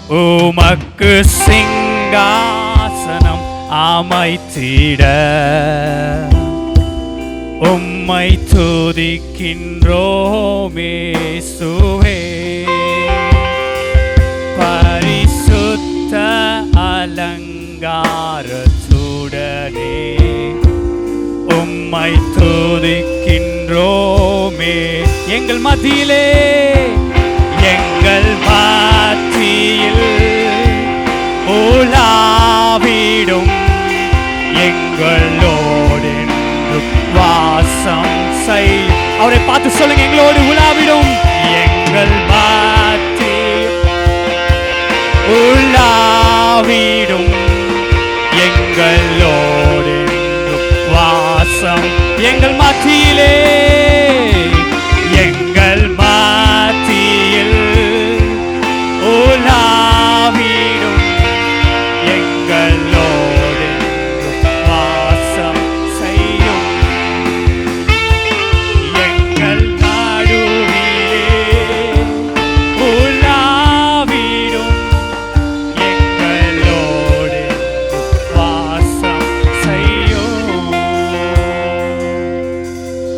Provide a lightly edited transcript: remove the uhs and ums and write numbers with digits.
உமக்கு சிங்காசனம் அமைத்திட உம்மை துதிக்கின்றோமே இயேசுவே. பரிசுத்த அலங்காரத்துடனே உம்மை துதிக்கின்றோமே. எங்கள் மத்தியிலே உலாவிடும் எங்களோடு வாசம் செய். அவரை பார்த்து சொல்லுங்க, எங்களோடு உலாவிடும், எங்கள் மத்தியில் உலாவிடும் எங்களோடு வாசம், எங்கள் மத்தியிலே